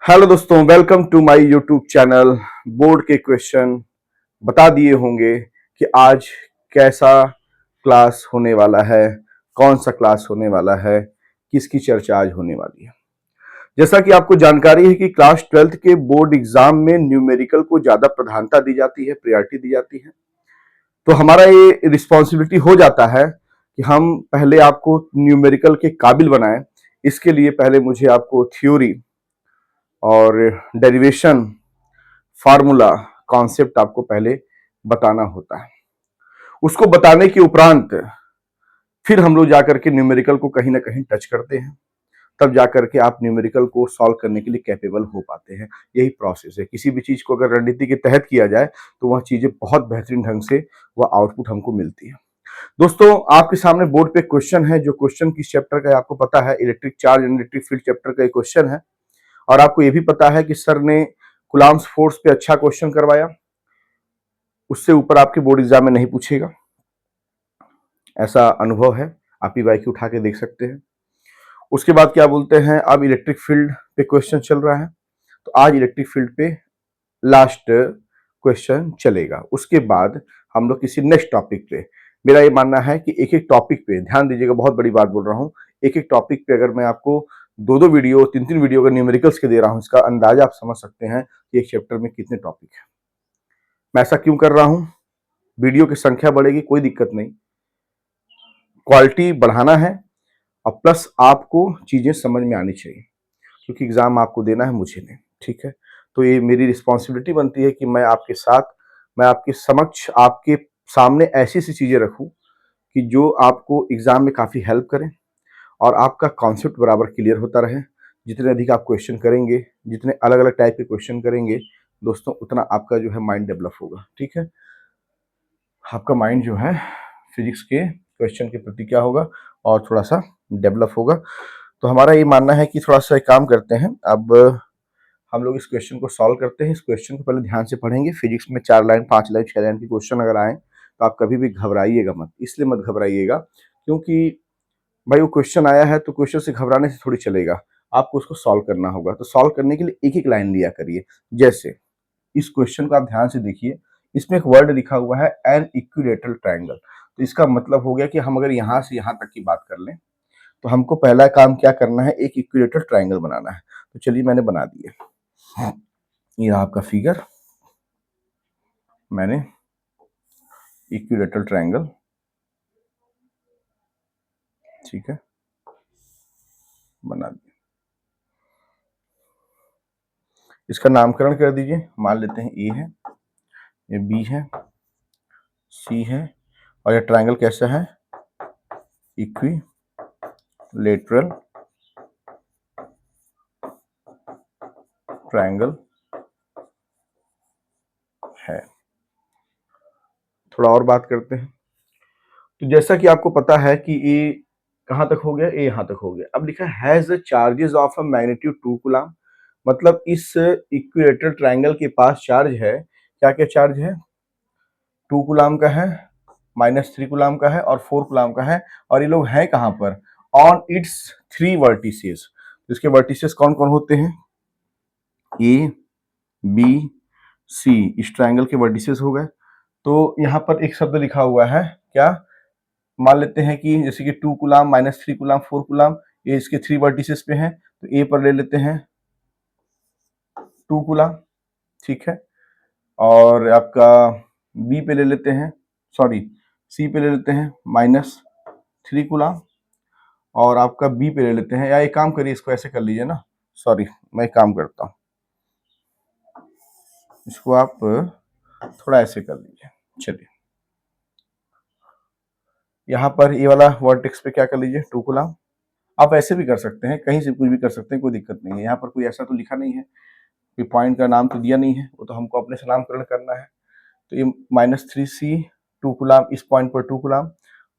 Hello दोस्तों, welcome to my YouTube channel. Board के question बता दिए होंगे कि आज कैसा क्लास होने वाला है, कौन सा क्लास होने वाला है, किसकी चर्चा आज होने वाली है। जैसा कि आपको जानकारी है कि क्लास 12th के बोर्ड एग्जाम में न्यूमेरिकल को ज्यादा प्रधानता दी जाती है, प्रायोरिटी दी जाती है। तो हमारा ये रिस्पॉन्सिबिलिटी हो जाता है कि हम पहले आपको न्यूमेरिकल के काबिल बनाएं। इसके लिए पहले मुझे आपको थ्योरी और डेरिवेशन, फार्मूला, कॉन्सेप्ट आपको पहले बताना होता है। उसको बताने के उपरांत फिर हम लोग जाकर के न्यूमेरिकल को कहीं ना कहीं टच करते हैं, तब जाकर के आप न्यूमेरिकल को सॉल्व करने के लिए कैपेबल हो पाते हैं। यही प्रोसेस है। किसी भी चीज को अगर रणनीति के तहत किया जाए तो वह चीजें बहुत बेहतरीन ढंग से वह आउटपुट हमको मिलती है। दोस्तों, आपके सामने बोर्ड पे क्वेश्चन है। जो क्वेश्चन किस चैप्टर का है आपको पता है, electric charge and electric field chapter का एक क्वेश्चन है। और आपको यह भी पता है कि सर ने कुलाम्स फोर्स पे अच्छा क्वेश्चन करवाया, उससे ऊपर आपके बोर्ड एग्जाम में नहीं पूछेगा, ऐसा अनुभव है। आप वाईक्यू उठा के देख सकते हैं। उसके बाद क्या बोलते हैं, अब इलेक्ट्रिक फील्ड पे क्वेश्चन चल रहा है, तो आज इलेक्ट्रिक फील्ड पे लास्ट क्वेश्चन चलेगा। उसके बाद हम लोग किसी नेक्स्ट टॉपिक पे, मेरा ये मानना है कि एक एक टॉपिक पे ध्यान दीजिएगा, बहुत बड़ी बात बोल रहा हूँ। एक एक टॉपिक पे अगर मैं आपको दो दो वीडियो, तीन तीन वीडियो अगर न्यूमेरिकल्स के दे रहा हूँ, इसका अंदाजा आप समझ सकते हैं कि एक चैप्टर में कितने टॉपिक है। मैं ऐसा क्यों कर रहा हूँ? वीडियो की संख्या बढ़ेगी, कोई दिक्कत नहीं, क्वालिटी बढ़ाना है और प्लस आपको चीजें समझ में आनी चाहिए, क्योंकि एग्जाम आपको देना है, मुझे नहीं। ठीक है, तो ये मेरी रिस्पॉन्सिबिलिटी बनती है कि मैं आपके साथ, मैं आपके समक्ष, आपके सामने ऐसी सी चीजें रखूं कि जो आपको एग्जाम में काफी हेल्प करें और आपका कॉन्सेप्ट बराबर क्लियर होता रहे। जितने अधिक आप क्वेश्चन करेंगे, जितने अलग अलग टाइप के क्वेश्चन करेंगे दोस्तों, उतना आपका जो है माइंड डेवलप होगा। ठीक है, आपका माइंड जो है फिजिक्स के क्वेश्चन के प्रति क्या होगा, और थोड़ा सा डेवलप होगा। तो हमारा ये मानना है कि थोड़ा सा एक काम करते हैं, अब हम लोग इस क्वेश्चन को सॉल्व करते हैं। इस क्वेश्चन को पहले ध्यान से पढ़ेंगे। फिजिक्स में 4 लाइन, 5 लाइन, 6 लाइन के क्वेश्चन अगर आए तो आप कभी भी घबराइएगा मत। इसलिए मत घबराइएगा क्योंकि भाई वो क्वेश्चन आया है, तो क्वेश्चन से घबराने से थोड़ी चलेगा, आपको उसको सॉल्व करना होगा। तो सॉल्व करने के लिए एक एक लाइन लिया करिए। जैसे इस क्वेश्चन को आप ध्यान से देखिए, इसमें एक वर्ड लिखा हुआ है एन इक्विलेटरल ट्रायंगल। तो इसका मतलब हो गया कि हम अगर यहां से यहां तक की बात कर लें तो हमको पहला काम क्या करना है, एक इक्विलेटरल ट्रायंगल बनाना है। तो चलिए मैंने बना दिया, ये आपका फिगर, मैंने इक्विलेटरल ट्रायंगल, ठीक है, बना दिया। इसका नामकरण कर दीजिए, मान लेते हैं ए है, ये बी है, सी है, और ये ट्रायंगल कैसा है, इक्विलेटरल ट्रायंगल है। थोड़ा और बात करते हैं। तो जैसा कि आपको पता है कि ए कहां तक हो गया, ए यहां तक हो गया। अब लिखा है has charges of a magnitude 2 coulomb, मतलब इस इक्विलेटरल ट्रायंगल के पास चार्ज है। क्या क्या चार्ज है? 2 कूलम का है, -3 कूलम का है और 4 कूलम का है। और ये लोग हैं कहां पर? On it's 3 vertices. इसके वर्टिसेस कौन कौन होते हैं? ए, बी, सी, इस ट्रायंगल के वर्टिसेस हो गए। तो यहाँ पर एक शब्द लिखा हुआ है, क्या? मान लेते हैं कि जैसे कि 2 कूलम, -3 कूलम, 4 कूलम, ये इसके 3 वर्टिसेस पे हैं। तो ए पर ले लेते हैं 2 कूलम, ठीक है, और आपका बी पे ले लेते हैं, सॉरी, सी पे ले लेते हैं -3 कूलम, और आपका बी पे ले लेते हैं, या एक काम करिए, इसको ऐसे कर लीजिए ना, सॉरी, मैं एक काम करता हूँ, इसको आप थोड़ा ऐसे कर लीजिए। चलिए, यहाँ पर ये वाला वर्टेक्स पे क्या कर लीजिए, 2 कूलम। आप ऐसे भी कर सकते हैं, कहीं से कुछ भी कर सकते हैं, कोई दिक्कत नहीं है। यहाँ पर कोई ऐसा तो लिखा नहीं है, कोई पॉइंट का नाम तो दिया नहीं है, वो तो हमको अपने से नामकरण करना है। तो ये -3c 2 कूलम, इस पॉइंट पर 2 कूलम,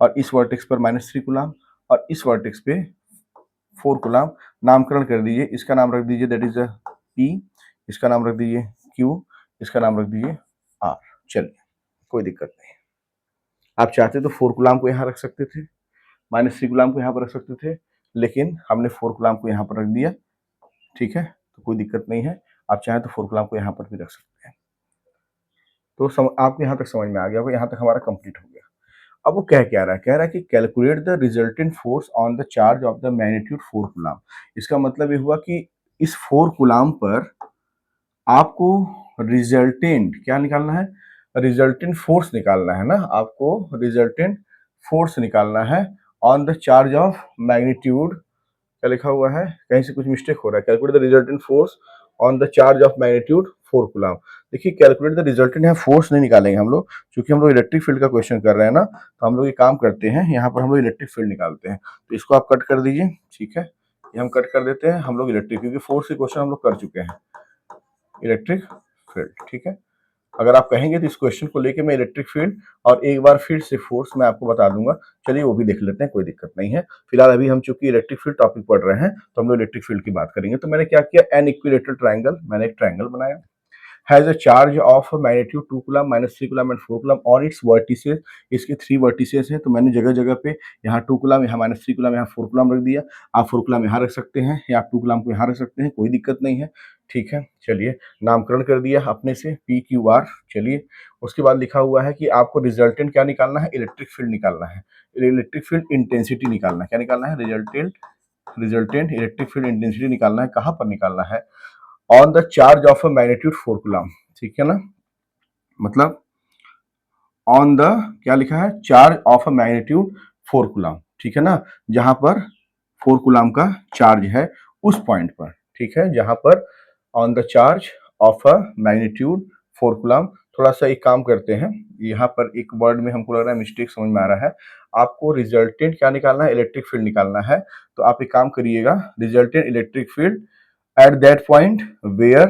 और इस वर्टेक्स पर -3 कूलम, और इस वर्टेक्स पे 4 कूलम। नामकरण कर दीजिए, इसका नाम रख दीजिए दैट इज P, इसका नाम रख दीजिए Q, इसका नाम रख दीजिए R। चलिए, कोई दिक्कत नहीं। आप चाहते तो 4 कूलम को यहाँ रख सकते थे, -3 कूलम को यहाँ पर रख सकते थे, लेकिन हमने 4 कूलम को यहाँ पर रख दिया। ठीक है, तो कोई दिक्कत नहीं है, आप चाहें तो 4 कूलाम को यहाँ पर भी रख सकते हैं। तो आपको यहाँ तक समझ में आ गया होगा, यहाँ तक हमारा कंप्लीट हो गया। अब वो कह रहा है, कि calculate the resultant force on the charge of the magnitude 4 coulomb. इसका मतलब ये हुआ कि इस 4 कूलाम पर आपको रिजल्टेंट क्या निकालना है, रिजल्टेंट फोर्स निकालना है ना, आपको रिजल्टेंट फोर्स निकालना है on the charge of magnitude, क्या लिखा हुआ है, कहीं से कुछ मिस्टेक हो रहा है, calculate the resultant force on the charge of magnitude 4 coulomb. देखिए कैलकुलेट द रिजल्टेंट, यहाँ फोर्स नहीं निकालेंगे हम लोग, क्योंकि हम लोग इलेक्ट्रिक फील्ड का क्वेश्चन कर रहे हैं ना, तो हम लोग ये काम करते हैं, यहाँ पर हम लोग इलेक्ट्रिक फील्ड निकालते हैं। तो इसको आप कट कर दीजिए, ठीक है, ये हम कट कर देते हैं, हम लोग इलेक्ट्रिक, क्योंकि फोर्स के क्वेश्चन हम लोग कर चुके हैं, इलेक्ट्रिक फील्ड, ठीक है। अगर आप कहेंगे तो इस क्वेश्चन को लेके मैं इलेक्ट्रिक फील्ड और एक बार फिर से फोर्स मैं आपको बता दूंगा, चलिए वो भी देख लेते हैं, कोई दिक्कत नहीं है। फिलहाल अभी हम चूंकि इलेक्ट्रिक फील्ड टॉपिक पढ़ रहे हैं, तो हम लोग इलेक्ट्रिक फील्ड की बात करेंगे। तो मैंने क्या किया, एन इक्विलेटरल ट्राइंगल, मैंने एक ट्राइंगल बनाया, has a charge of magnitude 2 coulomb minus 3 coulomb and 4 coulomb on it's vertices. इसके 3 वर्टिसेस हैं, तो मैंने जगह जगह पे यहाँ 2 कूलम, यहाँ माइनस 3 कूलम, यहाँ 4 कूलम रख दिया। आप 4 कूलम यहाँ रख सकते हैं या आप 2 कूलम को यहाँ रख सकते हैं, कोई दिक्कत नहीं है, ठीक है। चलिए नामकरण कर दिया अपने से, पी क्यू आर। चलिए उसके बाद लिखा हुआ है कि आपको रिजल्टेंट क्या निकालना है, इलेक्ट्रिक फील्ड निकालना है, इलेक्ट्रिक फील्ड इंटेंसिटी निकालना है, क्या निकालना है, रिजल्टेंट इलेक्ट्रिक फील्ड इंटेंसिटी निकालना है। कहाँ पर निकालना है, on the charge of a magnitude 4 coulomb, ठीक है ना, मतलब ऑन द क्या लिखा है, charge of a magnitude 4 coulomb, ठीक है ना, जहां पर 4 कूलम का चार्ज है उस पॉइंट पर, ठीक है, जहां पर on the charge of a magnitude 4 coulomb. थोड़ा सा एक काम करते हैं, यहाँ पर एक वर्ड में हमको लग रहा है मिस्टेक समझ में आ रहा है। आपको रिजल्टेंट क्या निकालना है, इलेक्ट्रिक फील्ड निकालना है। तो आप एक काम करिएगा, resultant electric field at that point where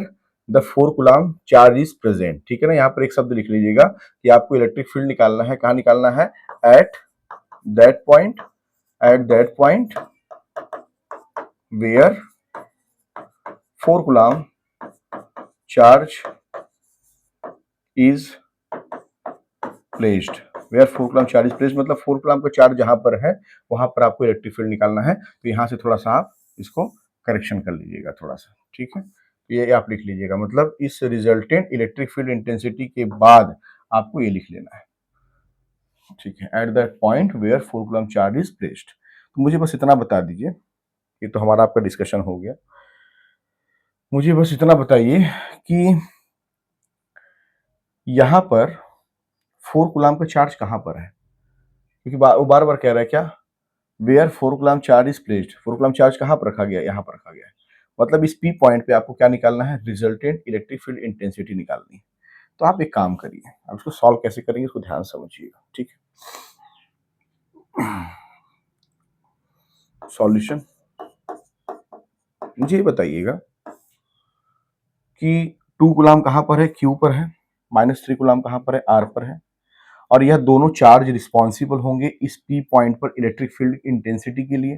the 4 coulomb charge is present, ठीक है ना। यहाँ पर एक शब्द लिख लीजिएगा कि आपको इलेक्ट्रिक फील्ड निकालना है, कहाँ निकालना है, at that point, at that point where 4 coulomb charge is placed, where 4 coulomb charge is placed, मतलब 4 कूलम का चार्ज जहां पर है वहां पर आपको इलेक्ट्रिक फील्ड निकालना है। तो यहाँ से थोड़ा सा आप इसको करेक्शन कर लीजिएगा थोड़ा सा, ठीक है। ये आप लिख लीजिएगा, मतलब इस रिजल्टेंट इलेक्ट्रिक फील्ड इंटेंसिटी के बाद आपको ये लिख लेना है, ठीक है, at that point where 4 coulomb charge is placed. तो मुझे बस इतना बता दीजिए, ये तो हमारा आपका डिस्कशन हो गया। मुझे बस इतना बताइए कि यहाँ पर 4 कूलम का चार्ज कहाँ पर है, क्योंकि वो बार बार कह रहा है क्या, where 4 coulomb charge is placed, 4 coulomb charge कहाँ पर रखा गया, यहाँ पर रखा गया है। मतलब इस पी पॉइंट पे आपको क्या निकालना है, रिजल्टेंट इलेक्ट्रिक फील्ड इंटेंसिटी निकालनी है। तो आप एक काम करिए, आप इसको सॉल्व कैसे करेंगे इसको ध्यान समझिएगा, ठीक है। सॉल्यूशन, मुझे ये बताइएगा कि 2 कूलम कहाँ पर है, क्यू पर है, माइनस 3 कूलम कहाँ पर है, आर पर है, और यह दोनों चार्ज रिस्पॉन्सिबल होंगे इस पी पॉइंट पर इलेक्ट्रिक फील्ड इंटेंसिटी के लिए।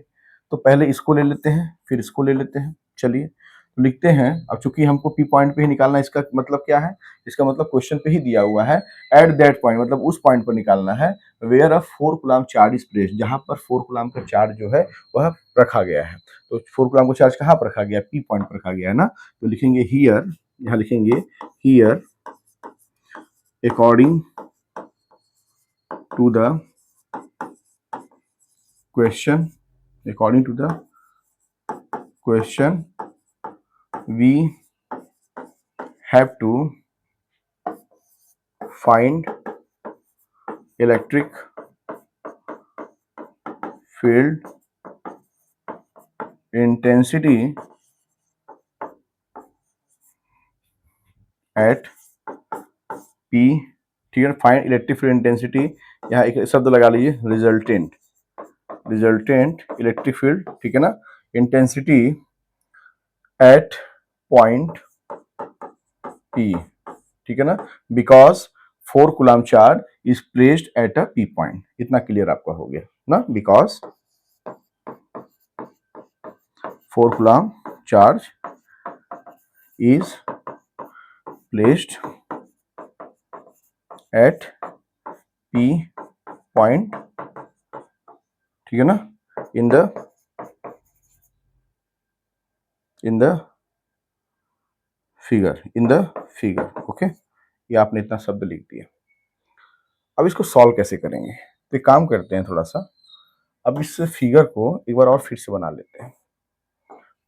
तो पहले इसको ले लेते हैं, फिर इसको ले लेते हैं। चलिए तो लिखते हैं, अब चूंकि हमको पी पॉइंट पे ही निकालना है, इसका मतलब क्या है, इसका मतलब क्वेश्चन पे ही दिया हुआ है, एट दैट पॉइंट, मतलब उस पॉइंट पर निकालना है, where uh 4 coulomb charge is placed, जहां पर 4 कूलम का चार्ज जो है वह रखा गया है। तो 4 कूलम का चार्ज कहाँ पर रखा गया, पी पॉइंट पर रखा गया है ना। तो लिखेंगे हियर, यहाँ लिखेंगे here according to the question, according to the question we have to find electric field intensity at P, ठीक है, फाइंड इलेक्ट्रिक फील्ड इंटेंसिटी, यहाँ एक शब्द लगा लीजिए, रिजल्टेंट, रिजल्टेंट इलेक्ट्रिक फील्ड, ठीक है ना, इंटेंसिटी एट पॉइंट P, ठीक है ना, because 4 coulomb charge is placed at a P point. इतना क्लियर आपका हो गया ना, because 4 coulomb charge is placed at P point, ठीक है ना, in the figure, in the figure, okay. ये आपने इतना शब्द लिख दिया। अब इसको सॉल्व कैसे करेंगे? तो एक काम करते हैं थोड़ा सा, अब इस फिगर को एक बार और फिर से बना लेते हैं।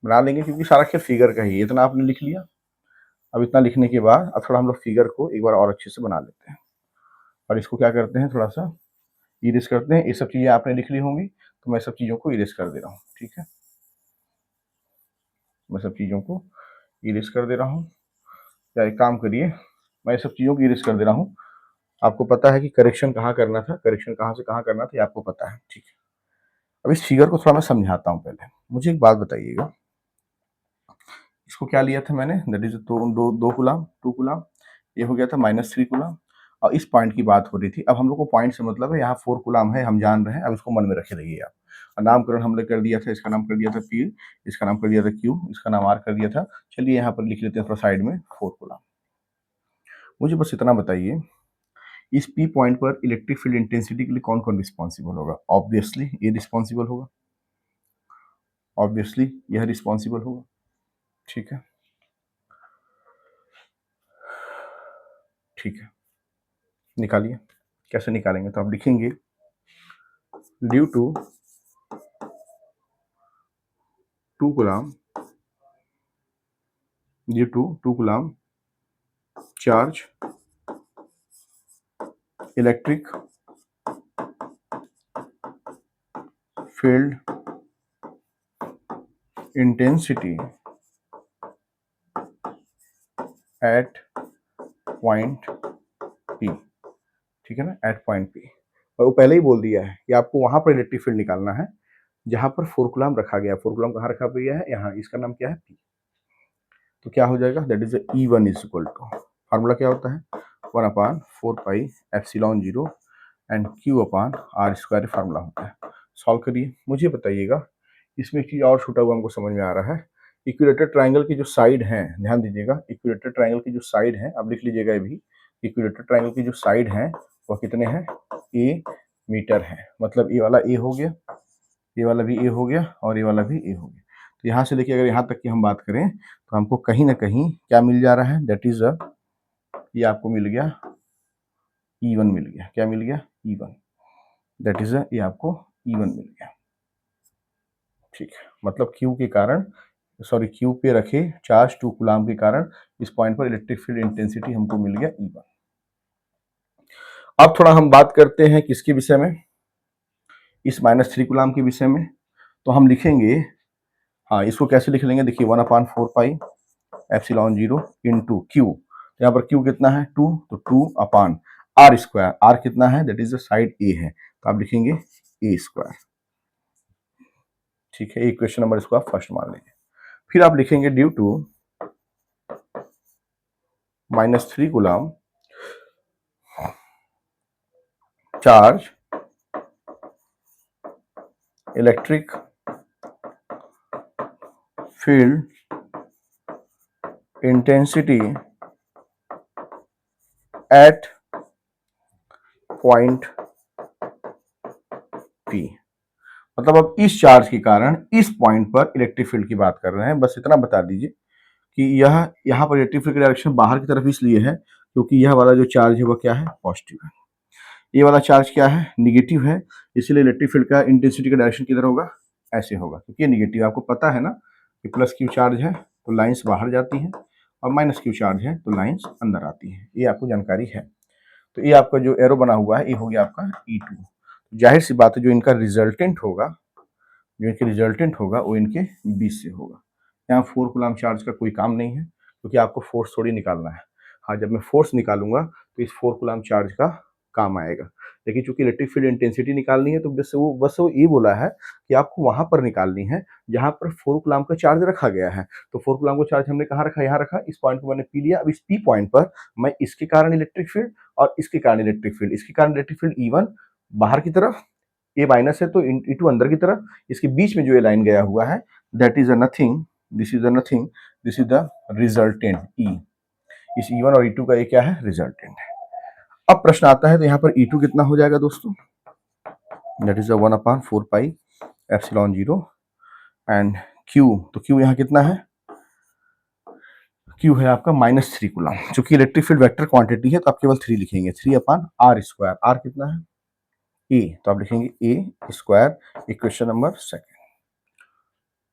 बना लेंगे क्योंकि सारा खेल फिगर का ही है। इतना आपने लिख लिया। अब इतना लिखने के बाद अब थोड़ा हम लोग फिगर को एक बार और अच्छे से बना लेते हैं और इसको क्या करते हैं, थोड़ा सा इरेज करते हैं। ये सब चीज़ें आपने लिख ली होंगी तो मैं सब चीज़ों को इरेज कर दे रहा हूँ, ठीक है। मैं सब चीज़ों को इरेज कर दे रहा हूँ, या एक काम करिए, मैं सब चीज़ों को इरेज कर दे रहा हूँ। आपको पता है कि करेक्शन कहाँ करना था, करेक्शन कहाँ से कहाँ करना था, ये आपको पता है, ठीक है। अब इस फिगर को थोड़ा मैं समझाता हूँ। पहले मुझे एक बात बताइएगा, इसको क्या लिया था मैंने, दैट इज दो गुलाम, 2 गुलाम, ये हो गया था -3 गुलाम। और इस पॉइंट की बात हो रही थी। अब हम लोग को पॉइंट से मतलब है, यहाँ 4 गुलाम है, हम जान रहे हैं। अब इसको मन में रखे रहिए आप। और नामकरण हमने कर दिया था, इसका नाम कर दिया था पी, इसका नाम कर दिया था क्यू, इसका नाम आर कर दिया था। चलिए यहाँ पर लिख लेते हैं थोड़ा साइड में 4 गुलाम। मुझे बस इतना बताइए, इस पी पॉइंट पर इलेक्ट्रिक फील्ड इंटेंसिटी के लिए कौन कौन रिस्पॉन्सिबल होगा? ऑब्वियसली ये रिस्पॉन्सिबल होगा, ऑब्वियसली यह रिस्पॉन्सिबल होगा, ठीक है, ठीक है। निकालिए, कैसे निकालेंगे? तो आप लिखेंगे due to 2 coulomb, due to 2 coulomb charge electric field intensity at point P, ठीक है ना, एट पॉइंट पी। और वो पहले ही बोल दिया है कि आपको वहां पर इलेक्ट्रिक फील्ड निकालना है जहां पर 4 कूलम रखा गया। 4 कूलम कहाँ रखा गया है? यहाँ। इसका नाम क्या है? पी। तो क्या हो जाएगा? That is E1 is equal to, formula क्या होता है? 1/4 pi epsilon 0 and Q upon r square formula होता है। सॉल्व करिए। मुझे बताइएगा, इसमें एक चीज़ और छूटा हुआ हमको समझ में आ रहा है। इक्विलेटर ट्रायंगल की जो साइड है, ध्यान दीजिएगा, इक्विलेटर ट्रायंगल की जो साइड है, अब लिख लीजिएगा ये भी, इक्विलेटर ट्रायंगल की जो साइड है वह कितने हैं? ए मीटर है। मतलब ये वाला ए हो गया, ये वाला भी ए हो गया और ये वाला भी ए हो गया। तो यहाँ से लेके अगर यहाँ तक की हम बात करें तो हमको कहीं ना कहीं क्या मिल जा रहा है? दैट इज ये आपको मिल गया E1 मिल गया। क्या मिल गया? E1। दैट इज ये आपको E1 मिल गया, ठीक है। मतलब Q के कारण, सॉरी Q पे रखे चार्ज 2 कूलम के कारण इस पॉइंट पर इलेक्ट्रिक फील्ड इंटेंसिटी हमको मिल गया E1। अब थोड़ा हम बात करते हैं किसके विषय में? इस -3 कूलम के विषय में। तो हम लिखेंगे, हाँ, इसको कैसे लिख लेंगे? देखिए 1/4 पाई एप्सिलॉन 0 इंटू क्यू। यहाँ पर क्यू कितना है? 2, तो 2 अपान आर स्क्वायर। आर कितना है? दैट इज द साइड ए है, तो आप लिखेंगे ए स्क्वायर, ठीक है। इक्वेशन नंबर इसको आप फर्स्ट मान लेंगे। फिर आप लिखेंगे due to -3 coulomb charge electric field intensity at point P. मतलब अब इस चार्ज के कारण इस पॉइंट पर इलेक्ट्रिक फील्ड की बात कर रहे हैं। बस इतना बता दीजिए कि यह यहाँ पर इलेक्ट्रिक फील्ड की डायरेक्शन बाहर की तरफ इसलिए है क्योंकि यह वाला जो चार्ज है वह क्या है? पॉजिटिव है। ये वाला चार्ज क्या है? निगेटिव है। इसीलिए इलेक्ट्रिक फील्ड का इंटेंसिटी का डायरेक्शन किधर होगा? ऐसे होगा, क्योंकि ये निगेटिव। आपको पता है ना कि प्लस क्यू चार्ज है तो लाइंस बाहर जाती हैं और माइनस क्यू चार्ज है तो लाइंस अंदर आती हैं। ये आपको जानकारी है। तो ये आपका जो एरो बना हुआ है ये हो गया आपका E2। जाहिर सी बात है, जो इनका रिजल्टेंट होगा, जो इनके रिजल्टेंट होगा वो इनके बीच से होगा। यहाँ 4 कूलम चार्ज का कोई काम नहीं है क्योंकि आपको फोर्स थोड़ी निकालना है। हाँ, जब मैं फोर्स निकालूंगा तो इस 4 कूलम चार्ज का काम आएगा। लेकिन चूंकि इलेक्ट्रिक फील्ड इंटेंसिटी निकालनी है तो बस वो ये बोला है कि आपको वहां पर निकालनी है जहां पर 4 कूलम का चार्ज रखा गया है। तो 4 कूलम का चार्ज हमने कहाँ रखा? यहाँ रखा। इस पॉइंट को मैंने पी लिया। अब इस पी पॉइंट पर मैं इसके कारण इलेक्ट्रिक फील्ड और इसके कारण इलेक्ट्रिक फील्ड, इसके कारण इलेक्ट्रिक फील्ड E1 बाहर की तरफ, ए माइनस है तो E2 अंदर की तरफ, इसके बीच में जो ये लाइन गया हुआ है that is a nothing, this is a nothing, this is the resultant E। इस E1 और E2 का ये क्या है? रिजल्टेंट है। अब प्रश्न आता है तो यहाँ पर E2 कितना हो जाएगा दोस्तों? That is 1/4 pi epsilon 0 and Q। तो Q यहाँ कितना है? क्यू है आपका -3 कूलम। चूंकि इलेक्ट्रिक फील्ड वेक्टर क्वांटिटी है तो आप केवल 3 लिखेंगे, 3/r²। आर कितना है? ए, तो आप लिखेंगे a²। Equation number second.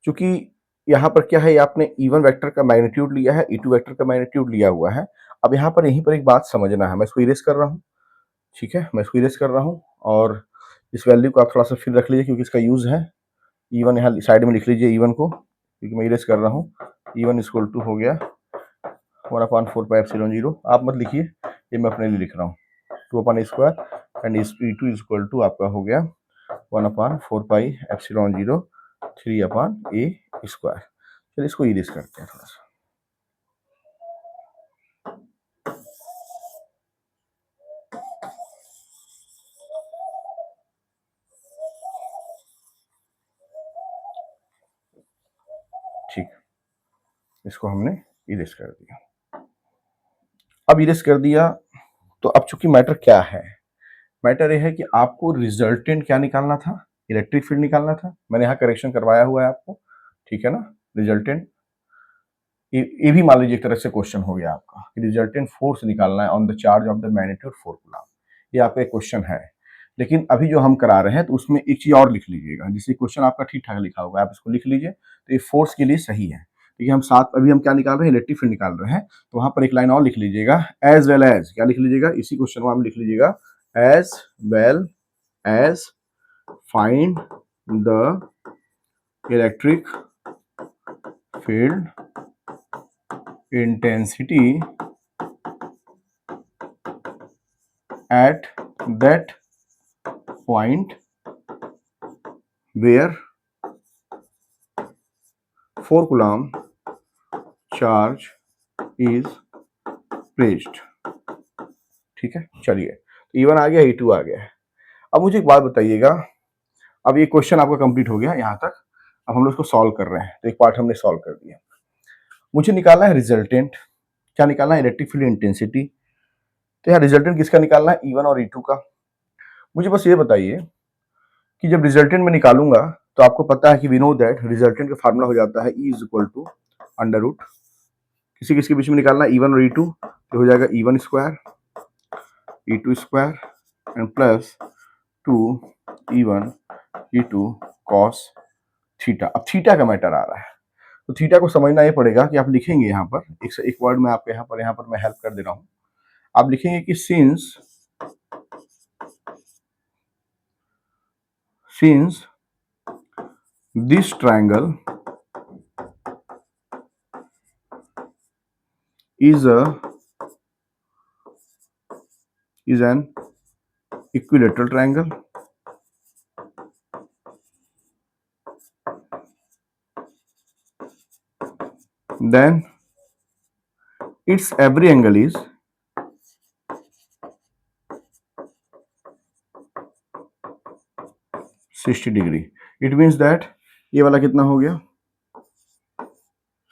चूंकि यहाँ पर क्या है, आपने E1 वेक्टर का मैग्नीट्यूड लिया है, E2 वेक्टर का मैग्नीट्यूड लिया हुआ है। अब यहाँ पर यहीं पर एक बात समझना है, मैं इसको इरेज कर रहा हूँ। ठीक है, मैं इसको इरेज कर रहा हूँ और इस वैल्यू को आप थोड़ा सा फिर रख लीजिए क्योंकि इसका यूज है। E1 यहाँ साइड में लिख लीजिए E1 को, क्योंकि मैं इरेज कर रहा हूँ। E1 इक्वल टू हो गया 1/4πε0। आप मत लिखिए, ये मैं अपने लिए लिख रहा हूँ, 2/² एंड E2 इक्वल टू आपका हो गया 1/4πε0 3/a²। चलिए इसको इरेज करते हैं थोड़ा सा। ठीक, इसको हमने इरेज कर दिया। अब इरेज कर दिया तो अब चूंकि मैटर क्या है, मैटर यह है कि आपको रिजल्टेंट क्या निकालना था, इलेक्ट्रिक फील्ड निकालना था। मैंने यहाँ करेक्शन करवाया हुआ है आपको, ठीक है ना। रिजल्टेंट ये भी मान लीजिए एक तरह से क्वेश्चन हो गया आपका कि रिजल्टेंट फोर्स निकालना है on the charge of the magnitude 4 coulomb. ये आपका एक क्वेश्चन है, लेकिन अभी जो हम करा रहे हैं तो उसमें एक चीज और लिख लीजिएगा, जिससे क्वेश्चन आपका ठीक ठाक लिखा होगा, आप इसको लिख लीजिए तो ये फोर्स के लिए सही है। देखिए हम साथ अभी हम क्या निकाल रहे हैं, इलेक्ट्रिक फील्ड निकाल रहे हैं, तो वहां पर एक लाइन और लिख लीजिएगा, एज वेल एज, क्या लिख लीजिएगा इसी क्वेश्चन में, लिख लीजिएगा as well as find the electric field intensity at that point where 4 coulomb charge is placed। ठीक है, चलिए E1 आ गया, E2 आ गया। अब मुझे एक बात बताइएगा, अब ये क्वेश्चन आपका कंप्लीट हो गया यहाँ तक। अब हम लोग इसको सॉल्व कर रहे हैं, तो एक पार्ट हमने सॉल्व कर दिया। मुझे निकालना है रिजल्टेंट। क्या निकालना है? Electric field intensity. तो यहाँ रिजल्टेंट किसका निकालना है? E1 और E2 का। मुझे बस ये बताइए कि जब रिजल्टेंट में निकालूंगा तो आपको पता है कि वी नो दैट रिजल्टेंट का फार्मूला हो जाता है E is equal to under root, किसी किसके बीच में निकालना है E1 और E2, तो हो जाएगा E1 square E2 square and plus 2E1 E2 cos theta. अब थीटा का मैटर आ रहा है, तो थीटा को समझना ये पड़ेगा कि आप लिखेंगे यहाँ पर एक वर्ड में आपको यहाँ पर मैं हेल्प कर दे रहा हूँ। आप लिखेंगे कि since this triangle is an equilateral triangle, then its every angle is 60 degree. It means that ये वाला कितना हो गया?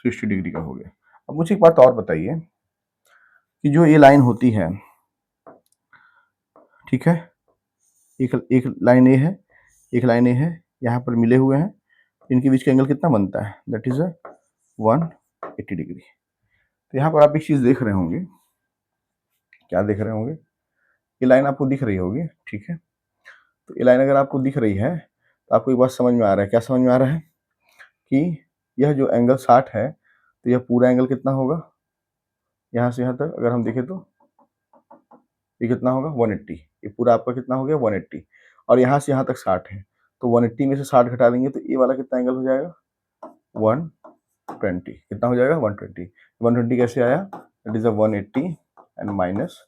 60 डिग्री का हो गया। अब मुझे एक बात और बताइए कि जो ये लाइन होती है, ठीक है, एक लाइन ए है, एक लाइन ए है, यहाँ पर मिले हुए हैं, इनके बीच का एंगल कितना बनता है? That is 180 degree. तो यहाँ पर आप एक चीज देख रहे होंगे, क्या देख रहे होंगे? ये लाइन आपको दिख रही होगी, ठीक है। तो ये लाइन अगर आपको दिख रही है तो आपको एक बात समझ में आ रहा है। क्या समझ में आ रहा है? कि यह जो एंगल 60 है, तो यह पूरा एंगल कितना होगा? यहाँ से यहाँ तक अगर हम देखें तो ये कितना होगा? 180। ये पूरा आपका कितना हो गया? 180। और यहाँ से यहाँ तक 60 है, तो 180 में से 60 घटा देंगे तो ये वाला कितना एंगल हो जाएगा? 120। कितना हो जाएगा? 120। 120 कैसे आया? इट इज 180 एंड माइनस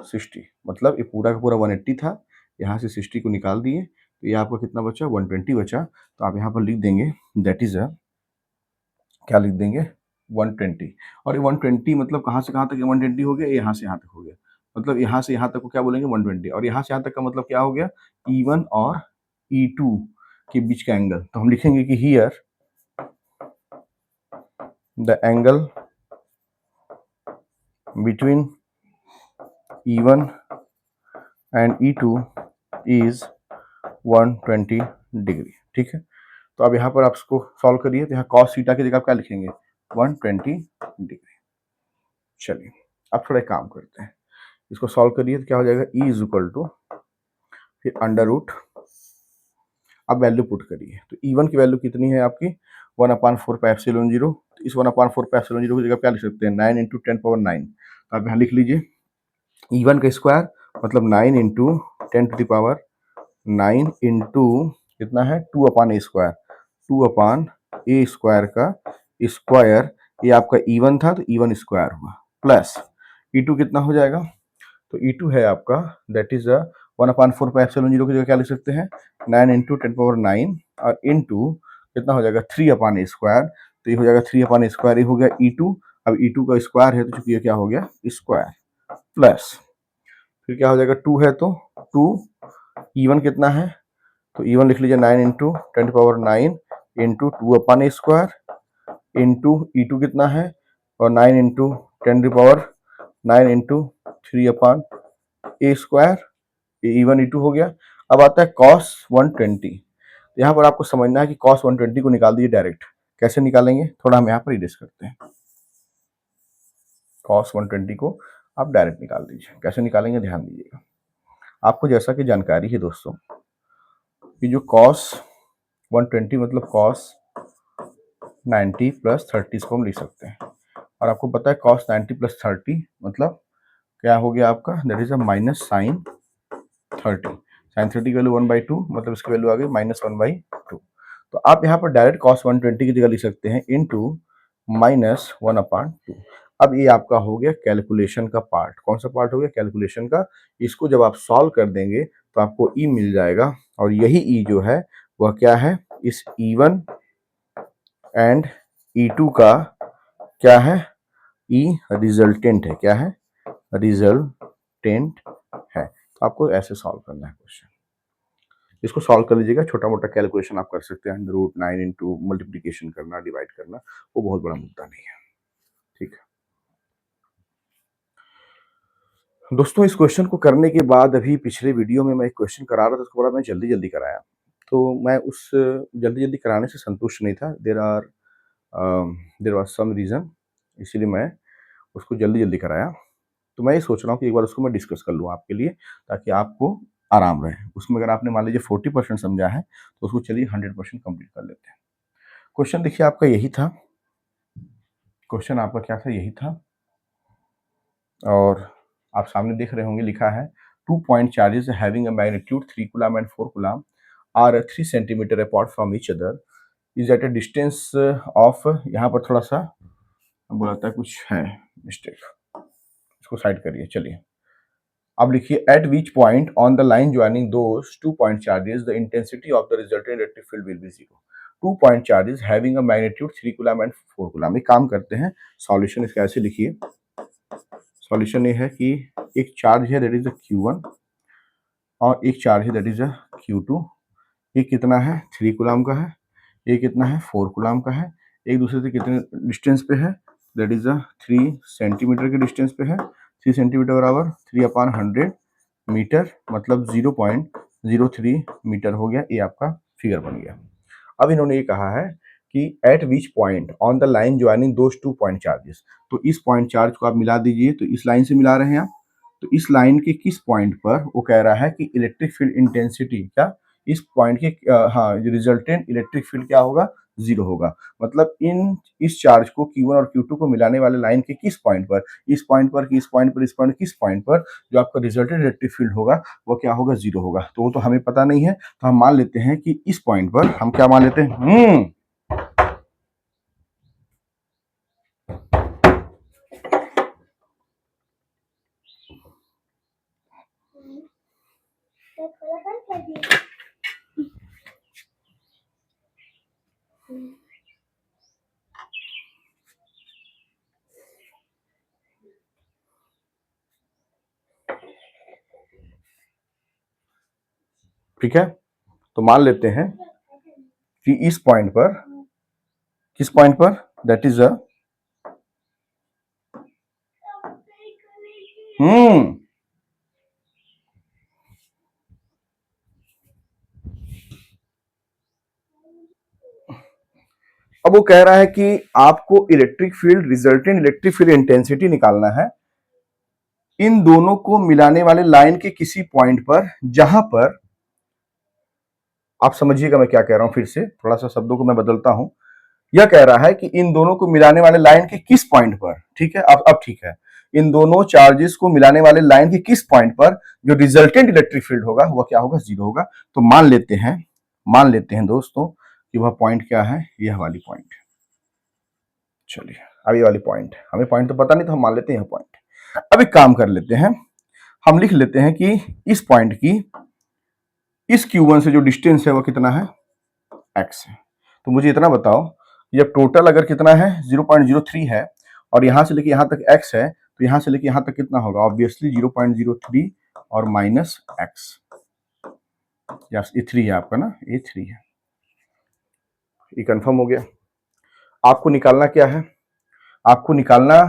60, मतलब ये पूरा का पूरा 180 था, यहाँ से 60 को निकाल दिए तो ये आपका कितना बचा? 120 बचा। तो आप यहाँ पर लिख देंगे दैट इज क्या लिख देंगे? 120। और ये 120 मतलब कहाँ से कहाँ तक 120 हो गया? यहाँ से यहाँ तक हो गया, मतलब यहाँ से यहाँ तक को क्या बोलेंगे? 120। और यहाँ से यहाँ तक का मतलब क्या हो गया? E1 और E2 के बीच का एंगल। तो हम लिखेंगे कि here the angle between E1 and E2 is 120 degree. ठीक है, तो अब यहाँ पर आप इसको सॉल्व करिए, तो यहाँ cos थीटा की जगह आप क्या लिखेंगे? 120 डिग्री। चलिए अब थोड़ा एक काम करते हैं, इसको सॉल्व करिए तो क्या हो जाएगा, ई इज इक्वल टू फिर अंडर रूट, अब वैल्यू पुट करिए तो E1 की वैल्यू कितनी है आपकी 1/4 तो इस 1/4 की जगह क्या लिख सकते हैं 9 इंटू 10 पावर 9, तो आप यहाँ लिख लीजिए E1 का स्क्वायर मतलब 9 into 10 to the power 9 into कितना है 2/a², 2/a² का स्क्वायर, ये आपका E1 था तो E1 स्क्वायर हुआ, प्लस E2 कितना हो जाएगा, तो E2 है आपका दैट इज 1/4 की जगह क्या लिख सकते हैं 9 इंटू 10 पावर 9 और इंटू कितना हो जाएगा 3/a², तो ये हो जाएगा 3/a², ये हो गया E2, अब E2 का स्क्वायर है तो चूंकि ये क्या हो गया स्क्वायर, प्लस फिर क्या हो जाएगा 2 है तो 2, E1 कितना है तो E1 लिख लीजिए 9 into 10 power 9 into 2/a² into E2 कितना है और 9 इंटू 10 पावर 9 इंटू 3/a², ये E1 E2 हो गया। अब आता है cos 120, यहाँ पर आपको समझना है कि cos 120 को निकाल दीजिए डायरेक्ट, कैसे निकालेंगे थोड़ा हम यहाँ पर इरेज करते हैं, cos 120 को आप डायरेक्ट निकाल दीजिए, कैसे निकालेंगे ध्यान दीजिएगा। आपको जैसा कि जानकारी है दोस्तों कि जो cos 120 मतलब cos 90 प्लस 30 इसको हम लिख सकते हैं, और आपको पता है cos 90 प्लस 30 मतलब क्या हो गया आपका that is a minus sine 30, sine 30 की वैल्यू 1/2 मतलब इसकी वैल्यू आ गई -1/2, तो आप यहाँ पर डायरेक्ट cos 120 की जगह लिख सकते हैं इनटू -1/2। अब ये आपका हो गया कैलकुलेशन का पार्ट, कौन सा पार्ट हो गया कैलकुलेशन का, इसको जब आप सॉल्व कर देंगे तो आपको ई मिल जाएगा, और यही ई जो है वह क्या है इस E1 एंड E2 का क्या है ई रिजल्टेंट है, क्या है रिजल्टेंट है, तो आपको ऐसे सॉल्व करना है क्वेश्चन, इसको सॉल्व कर लीजिएगा, छोटा मोटा कैलकुलेशन आप कर सकते हैं, √9 इंटू मल्टीप्लीकेशन करना डिवाइड करना वो बहुत बड़ा मुद्दा नहीं है, ठीक है दोस्तों। इस क्वेश्चन को करने के बाद अभी पिछले वीडियो में मैं एक क्वेश्चन करा रहा था, उसको बड़ा मैं जल्दी जल्दी कराया, तो मैं उस जल्दी जल्दी कराने से संतुष्ट नहीं था, देर वाज सम रीज़न, इसीलिए मैं उसको जल्दी जल्दी कराया, तो मैं ये सोच रहा हूँ कि एक बार उसको मैं डिस्कस कर लूँ आपके लिए ताकि आपको आराम रहे, उसमें अगर आपने मान लीजिए 40% समझा है तो उसको चलिए 100% कंप्लीट कर लेते हैं। क्वेश्चन देखिए आपका यही था, क्वेश्चन आपका क्या था यही था, और आप सामने देख रहे होंगे लिखा है 2 point charges having a magnitude 3 coulomb and 4 coulomb are 3 centimeter apart from each other is at a distance of, यहाँ पर थोड़ा सा बोला था कुछ है मिस्टेक, इसको साइड करिए, चलिए अब लिखिए eight which point on the line joining those 2 point charges the intensity of the resultant electric field will be 0, 2 point charges having a magnitude 3 coulomb and 4 coulomb। एक काम करते हैं सॉल्यूशन इसका ऐसे लिखिए, सॉल्यूशन ये है कि एक चार्ज है दैट इज अ Q1 और एक चार्ज है दैट इज अ Q2, ये कितना है 3 कूलम का है, ये कितना है 4 कूलम का है, एक दूसरे से कितने डिस्टेंस पे है दैट इज अ 3 सेंटीमीटर के डिस्टेंस पे है, 3 सेंटीमीटर बराबर 3/100 मीटर मतलब 0.03 मीटर हो गया, ये आपका फिगर बन गया। अब इन्होंने ये कहा है कि eight which point on the line joining those 2 point charges, तो इस पॉइंट चार्ज को आप मिला दीजिए, तो इस लाइन से मिला रहे हैं आप, तो इस लाइन के किस पॉइंट पर वो कह रहा है कि इलेक्ट्रिक फील्ड इंटेंसिटी क्या इस पॉइंट के हाँ रिजल्टेंट इलेक्ट्रिक फील्ड क्या होगा 0 होगा, मतलब इन इस चार्ज को Q1 और Q2 को मिलाने वाले लाइन के किस पॉइंट पर, इस पॉइंट पर कि इस पॉइंट पर इस पॉइंट किस पॉइंट पर जो आपका रिजल्टेंट इलेक्ट्रिक फील्ड होगा वो क्या होगा 0 होगा, तो वो तो हमें पता नहीं है, तो हम मान लेते हैं कि इस पॉइंट पर हम क्या मान लेते हैं ठीक है, तो मान लेते हैं कि इस पॉइंट पर किस पॉइंट पर दैट इज अ अब वो कह रहा है कि आपको electric field resultant electric field intensity निकालना है इन दोनों को मिलाने वाले लाइन के किसी पॉइंट पर, जहां पर आप समझिएगा मैं क्या कह रहा हूं, फिर से थोड़ा सा शब्दों को मैं बदलता हूं। यह कह रहा है कि इन दोनों को मिलाने वाले लाइन के किस पॉइंट पर, ठीक है, अब ठीक है, इन दोनों चार्जेस को मिलाने वाले लाइन के किस पॉइंट पर जो रिजल्टेंट इलेक्ट्रिक फील्ड होगा वह क्या होगा, जीरो होगा। तो मान लेते हैं दोस्तों कि वह पॉइंट क्या है, यह वाली पॉइंट। चलिए, अब ये वाली पॉइंट, हमें पॉइंट तो पता नहीं, तो हम मान लेते हैं यह पॉइंट। अब एक काम कर लेते हैं, हम लिख लेते हैं कि इस पॉइंट की इस Q1 से जो डिस्टेंस है वो कितना है, x है। तो मुझे इतना बताओ, जब टोटल अगर कितना है 0.03 है और यहां से लेके यहां तक x है, तो यहां से लेके यहां तक कितना होगा, ऑब्वियसली 0.03 और माइनस x। यस, ये 3 है आपका ना, ये 3 है, ये कंफर्म हो गया। आपको निकालना क्या है, आपको निकालना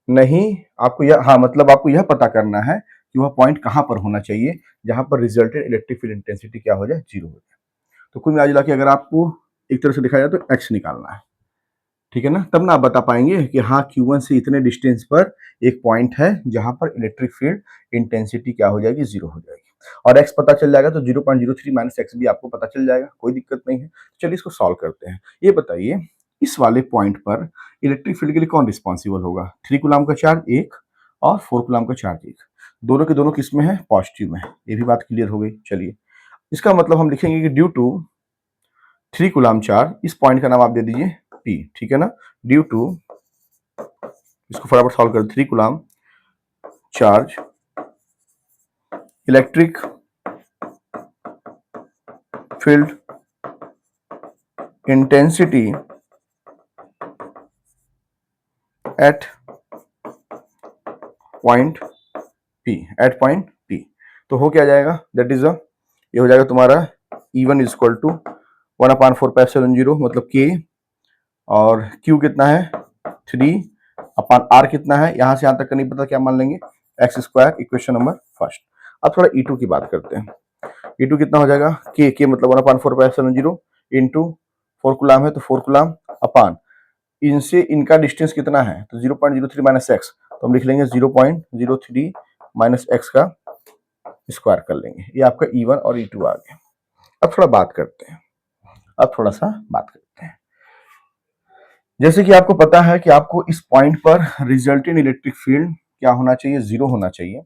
नहीं, आपको यह, हाँ मतलब आपको यह पता करना है कि वह पॉइंट कहां पर होना चाहिए जहां पर रिजल्टेंट इलेक्ट्रिक फील्ड इंटेंसिटी क्या हो जाए, जीरो हो जाए। तो कुल मिला के अगर आपको एक तरह से दिखाया जाए तो x निकालना है, ठीक है ना, तब ना आप बता पाएंगे कि हाँ Q1 से इतने डिस्टेंस पर एक पॉइंट है जहां पर इलेक्ट्रिक फील्ड इंटेंसिटी क्या हो जाएगी, जीरो हो जाएगी। और x पता चल जाएगा तो 0.03 माइनस एक्स भी आपको पता चल जाएगा, कोई दिक्कत नहीं है। चलिए इसको सॉल्व करते हैं। ये बताइए, इस वाले पॉइंट पर इलेक्ट्रिक फील्ड के लिए कौन रिस्पॉन्सिबल होगा, 3 कूलम का चार्ज एक और 4 कूलम का चार्ज एक, दोनों के दोनों किस में है, पॉजिटिव में है। ये भी बात क्लियर हो गई। चलिए, इसका मतलब हम लिखेंगे कि ड्यू टू 3 कूलम चार्ज, इस पॉइंट का नाम आप दे दीजिए P, ठीक है ना, ड्यू टू, इसको फटाफट सॉल्व कर, 3 coulomb charge electric field intensity at point P। तो हो क्या जाएगा, दैट इज ये हो जाएगा तुम्हारा E1 इज इक्वल टू 1/4π0, मतलब K, और Q कितना है 3 अपान R कितना है, यहां से यहां तक का नहीं पता, क्या मान लेंगे, x square, equation number first. अब थोड़ा E2 की बात करते हैं। E2 कितना हो जाएगा, K मतलब 1/4π0 इंटू 4 कूलम है तो 4 कूलम अपान, इनसे इनका डिस्टेंस कितना है, तो 0.03 माइनस एक्स, तो हम लिख लेंगे 0.03 माइनस एक्स का स्क्वायर कर लेंगे। ये आपका E1 और E2 आ गया। अब थोड़ा बात करते हैं, अब थोड़ा सा बात करते हैं। जैसे कि आपको पता है कि आपको इस पॉइंट पर रिजल्टेंट इलेक्ट्रिक फील्ड क्या होना चाहिए, जीरो होना चाहिए।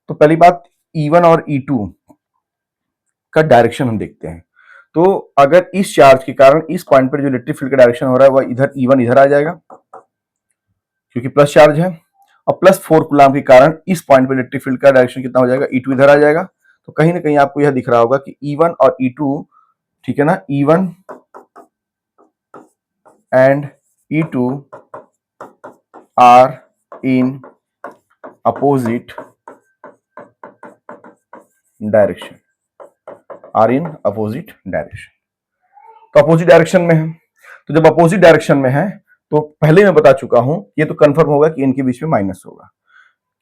तो पहली बात, E1 और E2 का डायरेक्शन हम देखते हैं। तो अगर इस चार्ज के कारण इस पॉइंट पर जो इलेक्ट्रिक फील्ड का डायरेक्शन हो रहा है वह इधर E1 इधर आ जाएगा क्योंकि प्लस चार्ज है, और प्लस 4 कूलम के कारण इस पॉइंट पर इलेक्ट्रिक फील्ड का डायरेक्शन कितना हो जाएगा, E2 इधर आ जाएगा। तो कहीं ना कहीं आपको यह दिख रहा होगा कि E1 और E2, ठीक है ना, E1 and E2 are in opposite direction, are in opposite direction. तो अपोजिट डायरेक्शन में है, तो जब अपोजिट डायरेक्शन में है तो पहले मैं बता चुका हूं, ये तो कंफर्म होगा कि इनके बीच में माइनस होगा,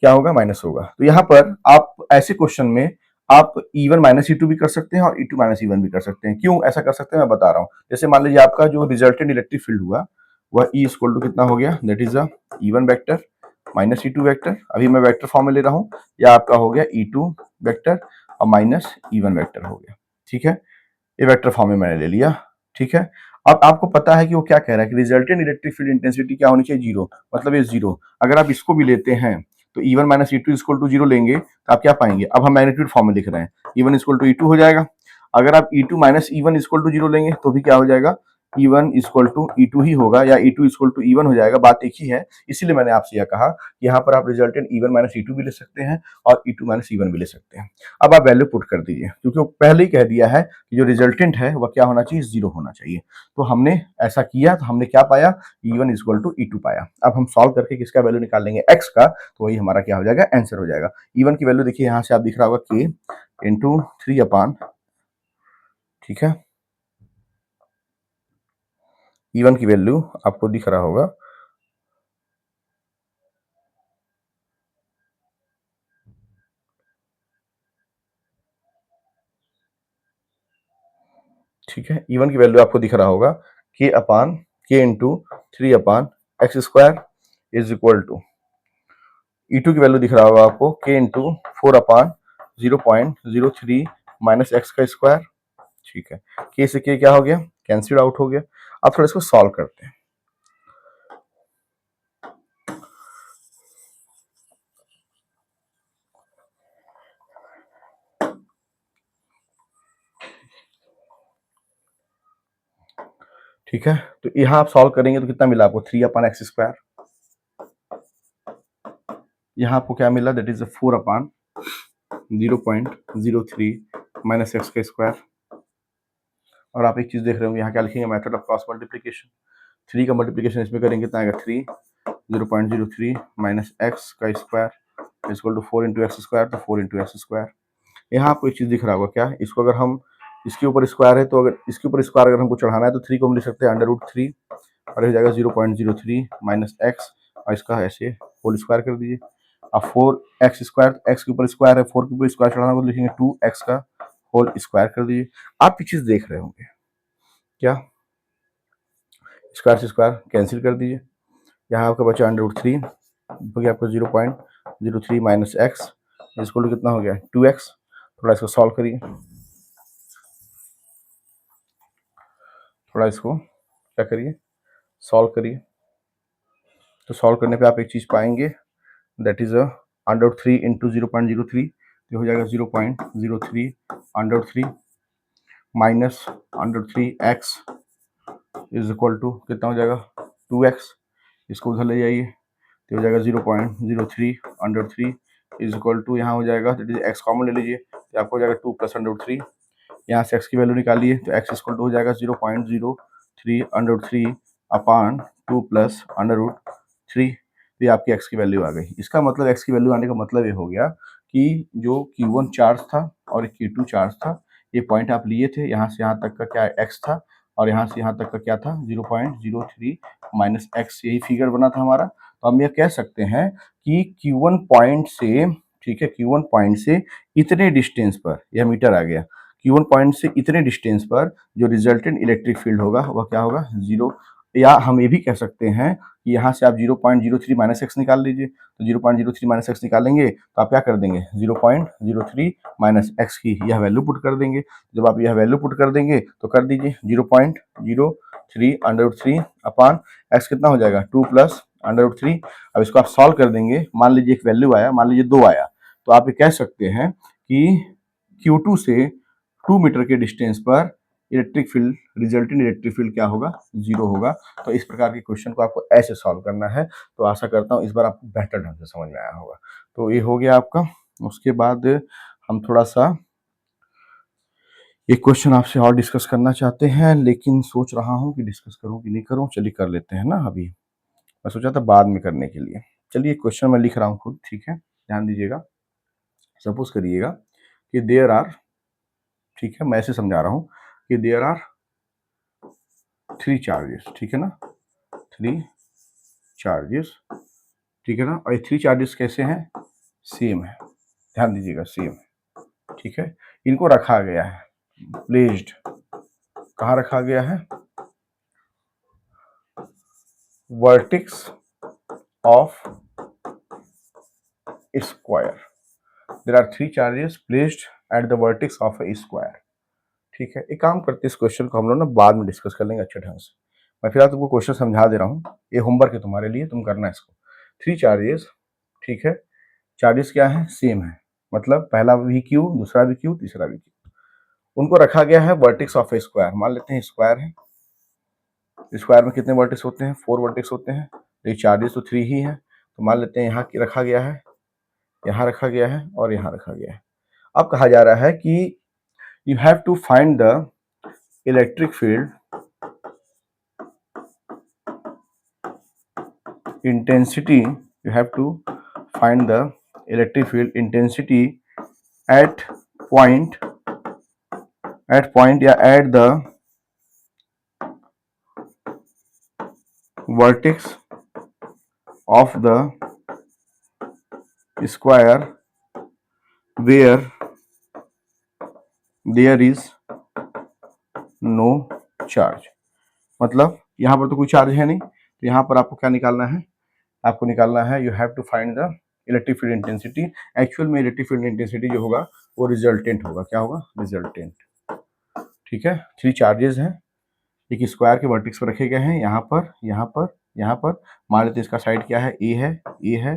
क्या होगा, माइनस होगा। तो यहां पर आप ऐसे क्वेश्चन में आप E1 माइनस E2 भी कर सकते हैं और E2 माइनस E1 भी कर सकते हैं। क्यों ऐसा कर सकते हैं मैं बता रहा हूं। जैसे मान लीजिए आपका जो रिजल्टेंट इलेक्ट्रिक फील्ड हुआ वह E इक्वल टू कितना हो गया, that is E1 vector minus E2 vector, अभी मैं वेक्टर फॉर्म में ले रहा हूं, या आपका हो गया E2 वेक्टर और माइनस E1 वेक्टर हो गया, ठीक है, ये वेक्टर फॉर्म में मैंने ले लिया, ठीक है। अब आपको पता है कि वो क्या कह रहा है कि रिजल्टेंट इलेक्ट्रिक फील्ड इंटेंसिटी क्या होनी चाहिए, जीरो, मतलब ये जीरो। अगर आप इसको भी लेते हैं तो E1 minus E2 equal to zero लेंगे तो आप क्या पाएंगे, अब हम मैग्नीट्यूड फॉर्म में लिख रहे हैं, E1 इक्वल टू E2 हो जाएगा। अगर आप E2 minus E1 equal to zero लेंगे तो भी क्या हो जाएगा, E1 इक्वल टू E2 ही होगा, या E2 इक्वल टू E1 हो जाएगा, बात एक ही है। इसीलिए मैंने आपसे यह कहा कि यहाँ पर आप रिजल्टेंट E1 माइनस E2 भी ले सकते हैं और E2 माइनस E1 भी ले सकते हैं। अब आप वैल्यू पुट कर दीजिए, क्योंकि वो पहले ही कह दिया है कि जो रिजल्टेंट है वह क्या होना चाहिए, जीरो होना चाहिए। तो हमने ऐसा किया, तो हमने क्या पाया, E1 इक्वल टू E2 पाया। अब हम सॉल्व करके किसका वैल्यू निकाल लेंगे, x का, तो वही हमारा क्या हो जाएगा, आंसर हो जाएगा। E1 की वैल्यू देखिए यहाँ से आप दिख रहा होगा K इंटू 3 अपान, ठीक है, E1 की वैल्यू आपको दिख रहा होगा ठीक है, E1 की वैल्यू आपको दिख रहा होगा k into 3/x² is equal to E2 की वैल्यू दिख रहा होगा आपको k इंटू 4/0.03 माइनस एक्स का स्क्वायर। ठीक है, k से k क्या हो गया, कैंसिल आउट हो गया। अब थोड़ा इसको सॉल्व करते हैं। ठीक है, तो यहाँ आप सॉल्व करेंगे तो कितना मिला आपको 3/x²। यहाँ आपको क्या मिला, दैट इज 4/0.03 माइनस एक्स का स्क्वायर। और आप एक चीज देख रहे होंगे यहाँ क्या लिखेंगे, मेथड ऑफ क्रॉस मल्टीप्लीकेशन। 3 का मल्टीप्लीकेशन इसमें करेंगे कितना आएगा, 3 0.03 माइनस एक्स का square equal to 4 into x square, तो 4 इंटू एक्स स्क्वायर। यहाँ आपको एक चीज दिख रहा होगा क्या, इसको अगर हम इसके ऊपर स्क्वायर है तो अगर इसके ऊपर स्क्वायर अगर हमको चढ़ाना है तो 3 को हम लिख सकते हैं √3 और हो जाएगा 0.03 माइनस एक्स और इसका ऐसे होल स्क्वायर कर दीजिए। अब 4x², एक्स के ऊपर स्क्वायर है, 4 के ऊपर स्क्वायर चढ़ाना तो लिखेंगे 2x का होल स्क्वायर कर दीजिए। आप ये चीज देख रहे होंगे क्या, स्क्वायर से स्क्वायर कैंसिल कर दीजिए। यहाँ आपका बचा √3 हो गया आपका 0.03 माइनस एक्स इसको कितना हो गया 2x। थोड़ा इसको सॉल्व करिए, थोड़ा इसको क्या करिए, सॉल्व करिए। तो सॉल्व करने पे आप एक चीज पाएंगे, दैट इज √3 इंटू 0.03 तो हो जाएगा 0.03 √3 minus √3x is equal to कितना हो जाएगा 2x। इसको उधर ले जाइए तो हो जाएगा 0.03 √3 इज इक्वल टू यहाँ हो जाएगा, दैट इज x कॉमन ले लीजिए तो आपको हो जाएगा 2 प्लस √3। यहाँ से x की वैल्यू निकालिए तो x इक्वल टू हो जाएगा 0.03 √3 अपान 2 प्लस √3। तो ये आपकी x की वैल्यू आ गई। इसका मतलब x की वैल्यू आने का मतलब ये हो गया कि जो Q1 चार्ज था और Q2 चार्ज था, ये पॉइंट आप लिए थे, यहाँ से यहाँ तक का क्या x था और यहाँ से यहाँ तक का क्या था 0.03 माइनस एक्स, यही फिगर बना था हमारा। तो हम ये कह सकते हैं कि Q1 पॉइंट से, ठीक है, Q1 पॉइंट से इतने डिस्टेंस पर, यह मीटर आ गया, Q1 पॉइंट से इतने डिस्टेंस पर जो रिजल्टेंट इलेक्ट्रिक फील्ड होगा वह क्या होगा, जीरो। या हम ये भी कह सकते हैं कि यहाँ से आप 0.03 माइनस एक्स निकाल लीजिए, तो 0.03 माइनस एक्स निकालेंगे तो आप क्या कर देंगे 0.03 माइनस एक्स की यह वैल्यू पुट कर देंगे। जब आप यह वैल्यू पुट कर देंगे तो कर दीजिए 0.03 √3 अपान एक्स कितना हो जाएगा 2 प्लस √3। अब इसको आप सॉल्व कर देंगे, मान लीजिए एक वैल्यू आया, मान लीजिए 2 आया, तो आप ये कह सकते हैं कि Q2 से 2 मीटर के डिस्टेंस पर electric field, resultant electric field क्या होगा, जीरो होगा। तो इस प्रकार के क्वेश्चन को आपको ऐसे सॉल्व करना है। तो आशा करता हूँ इस बार आपको बेहतर ढंग से समझ में आया होगा। तो ये हो गया आपका। उसके बाद हम थोड़ा सा एक क्वेश्चन आपसे और डिस्कस करना चाहते हैं, लेकिन सोच रहा हूँ कि डिस्कस करूँ कि नहीं करूँ। चलिए कर लेते हैं ना, अभी मैं सोचा था बाद में करने के लिए। चलिए क्वेश्चन मैं लिख रहा हूँ खुद, ठीक है, ध्यान दीजिएगा। सपोज करिएगा कि देयर आर, ठीक है, मैं ऐसे समझा रहा हूँ कि देयर आर 3 चार्जेस, ठीक है ना, 3 चार्जेस, ठीक है ना, और ये 3 चार्जेस कैसे हैं, सेम है, ध्यान दीजिएगा सेम है, ठीक है। इनको रखा गया है, प्लेस्ड, कहाँ रखा गया है, vertex of square. There are 3 charges placed at the vertex of a square. ठीक है, एक काम करते हैं, इस क्वेश्चन को हम लोग ना बाद में डिस्कस कर लेंगे अच्छे ढंग से। मैं फिलहाल तुमको क्वेश्चन समझा दे रहा हूँ, ये होमवर्क है तुम्हारे लिए, तुम करना है इसको। 3 चार्जेस, ठीक है, चार्जेस क्या है, सेम है, मतलब पहला भी क्यू, दूसरा भी क्यू, तीसरा भी क्यू, उनको रखा गया है वर्टेक्स ऑफ ए स्क्वायर। मान लेते हैं स्क्वायर है, स्क्वायर में कितने वर्टेक्स होते हैं, 4 वर्टेक्स होते हैं, तो ये चार्जेस तो 3 ही है, तो मान लेते हैं यहाँ की रखा गया है, यहाँ रखा गया है और यहाँ रखा गया है। अब कहा जा रहा है कि you have to find the electric field intensity, you have to find the electric field intensity at point या at the vertex of the square where there is no charge। मतलब यहाँ पर तो कोई चार्ज है नहीं, तो यहाँ पर आपको क्या निकालना है, आपको निकालना है, you have to find the electric field intensity. Actual में इलेक्ट्रिक फील्ड इंटेंसिटी जो होगा वो रिजल्टेंट होगा, क्या होगा, रिजल्टेंट। ठीक है, 3 चार्जेस हैं, एक स्क्वायर के वर्टेक्स पर रखे गए हैं, यहाँ पर, यहाँ पर, यहाँ पर। मान लेते हैं इसका साइड क्या है, ए है, ए है,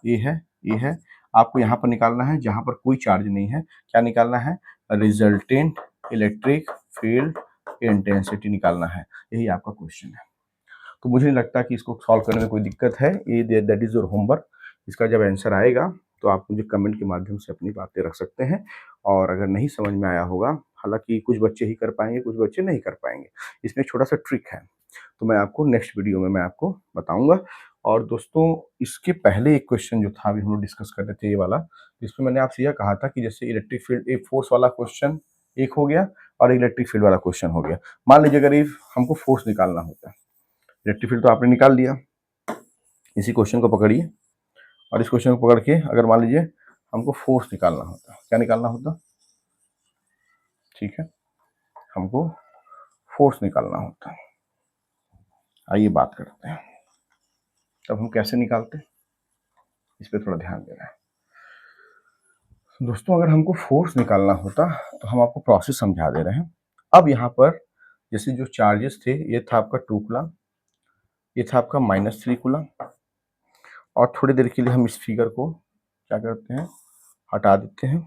ए है, ए है। आपको यहाँ पर निकालना है जहाँ पर कोई चार्ज नहीं है, क्या निकालना है, रिजल्टेंट इलेक्ट्रिक फील्ड इंटेंसिटी निकालना है। यही आपका क्वेश्चन है। तो मुझे नहीं लगता कि इसको सॉल्व करने में कोई दिक्कत है। ये दैट इज योर होमवर्क। इसका जब आंसर आएगा तो आप मुझे कमेंट के माध्यम से अपनी बातें रख सकते हैं। और अगर नहीं समझ में आया होगा, हालांकि कुछ बच्चे ही कर पाएंगे, कुछ बच्चे नहीं कर पाएंगे, इसमें छोटा सा ट्रिक है, तो मैं आपको नेक्स्ट वीडियो में मैं आपको बताऊंगा। और दोस्तों, इसके पहले एक क्वेश्चन जो था अभी हम लोग डिस्कस कर रहे थे, ये वाला, इसमें मैंने आपसे यह कहा था कि जैसे इलेक्ट्रिक फील्ड, एक फोर्स वाला क्वेश्चन एक हो गया और इलेक्ट्रिक फील्ड वाला क्वेश्चन हो गया। मान लीजिए अगर हमको फोर्स निकालना होता है, इलेक्ट्रिक फील्ड तो आपने निकाल दिया, इसी क्वेश्चन को पकड़िए और इस क्वेश्चन को पकड़ के अगर मान लीजिए हमको फोर्स निकालना होता, क्या निकालना होता, ठीक है, हमको फोर्स निकालना होता। आइए बात करते हैं, तब हम कैसे निकालते हैं, इस पर थोड़ा ध्यान देना है। दोस्तों, अगर हमको फोर्स निकालना होता तो हम आपको प्रोसेस समझा दे रहे हैं। अब यहाँ पर जैसे जो चार्जेस थे, ये था आपका 2 कूलम, ये था आपका -3 कूलम। और थोड़ी देर के लिए हम इस फिगर को क्या करते हैं, हटा देते हैं।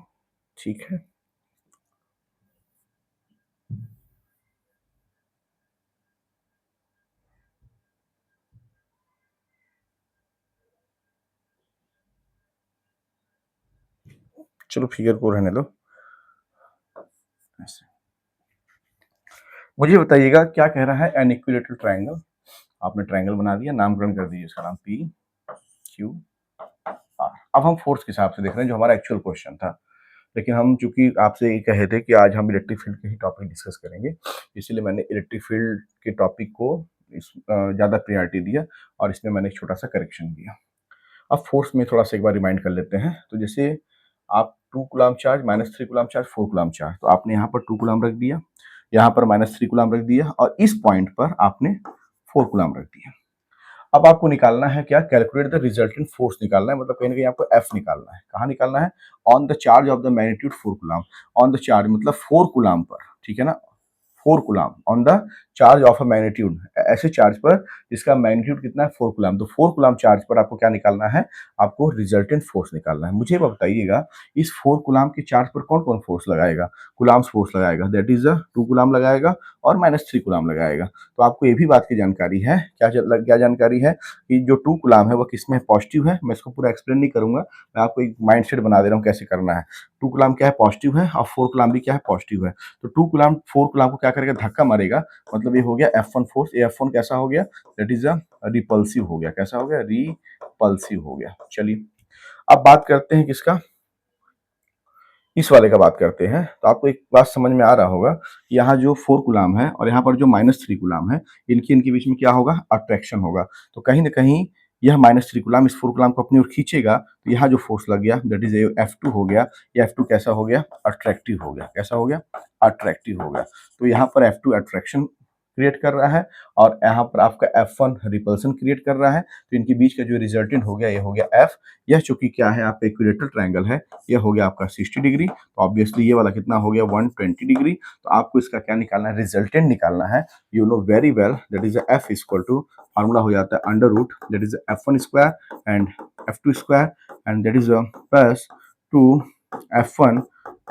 ठीक है, चलो फिगर को रहने दो ऐसे। मुझे बताइएगा क्या कह रहा है, एन इक्विलेटरल ट्रायंगल। आपने ट्रायंगल बना दिया, नामकरण कर दीजिए इसका नाम पी क्यू आर। अब हम फोर्स के हिसाब से देख रहे हैं, जो हमारा एक्चुअल क्वेश्चन था। लेकिन हम चूंकि आपसे ये कहे थे कि आज हम इलेक्ट्रिक फील्ड के ही टॉपिक डिस्कस करेंगे, इसलिए मैंने इलेक्ट्रिक फील्ड के टॉपिक को ज़्यादा प्रायोरिटी दिया और इसमें मैंने एक छोटा सा करेक्शन दिया। अब फोर्स में थोड़ा सा एक बार रिमाइंड कर लेते हैं। तो जैसे आप 2 coulomb charge, -3 coulomb charge, 4 coulomb charge, तो आपने यहाँ पर 2 कूलम रख दिया, यहाँ पर -3 कूलम रख दिया और इस पॉइंट पर आपने 4 कूलम रख दिया। अब आपको निकालना है क्या, कैलकुलेट द रिजल्टेंट फोर्स निकालना है, मतलब कहीं ना कहीं आपको एफ निकालना है। कहाँ निकालना है, on the charge of the magnitude 4 coulomb. On the charge मतलब 4 कूलम पर, ठीक है ना, 4 coulomb on the charge of a magnitude, ऐसे चार्ज पर जिसका मैग्नीट्यूड कितना है, 4 कूलम। तो 4 कूलम चार्ज पर आपको क्या निकालना है, आपको रिजल्टेंट फोर्स निकालना है। मुझे बताइएगा इस 4 कूलम के चार्ज पर कौन कौन फोर्स लगाएगा, कूलम्स फोर्स लगाएगा, दैट इज 2 कूलम लगाएगा और -3 कूलम लगाएगा। तो आपको ये भी बात की जानकारी है, क्या जानकारी है कि जो 2 कूलम है वो किसमें पॉजिटिव है। मैं इसको पूरा एक्सप्लेन नहीं करूंगा, मैं आपको एक माइंडसेट बना दे रहा हूँ कैसे करना है। 2 कूलम क्या है, पॉजिटिव है, और 4 कूलम भी क्या है, पॉजिटिव है। तो 2 कूलम 4 कूलम को क्या करेगा, धक्का मारेगा, मतलब ये हो गया F1 फोर्स। ये F1 कैसा हो गया, दैट इज अ रिपल्सिव हो गया। कैसा हो गया, रिपल्सिव हो गया। चलिए अब बात करते हैं किसका, इस वाले का बात करते हैं। तो आपको एक बात समझ में आ रहा होगा, यहाँ जो 4 कूलम है और यहाँ पर जो -3 कूलम है, इनके बीच में क्या होगा, अट्रैक्शन होगा। तो कहीं ना कहीं यह -3 कूलम इस 4 कूलम को अपनी ओर खींचेगा, तो यहाँ जो फोर्स लग गया दैट इज F2 हो गया। ये F2 कैसा हो गया, अट्रैक्टिव हो गया। कैसा हो गया, अट्रैक्टिव हो गया। तो यहाँ पर F2 अट्रैक्शन क्रिएट कर रहा है और यहाँ पर आपका F1 रिपल्सन क्रिएट कर रहा है। तो इनके बीच का जो रिजल्टेंट हो गया, ये हो गया F। यह चूंकि क्या है, आपका इक्विलेटरल ट्रायंगल है, यह हो गया आपका 60 डिग्री। तो ऑब्वियसली ये वाला कितना हो गया, 120 डिग्री। तो आपको इसका क्या निकालना है, रिजल्टेंट निकालना है। You know very well that is F equal to, formula हो जाता है under root, that is F1 square and F2 square and that is plus 2 F1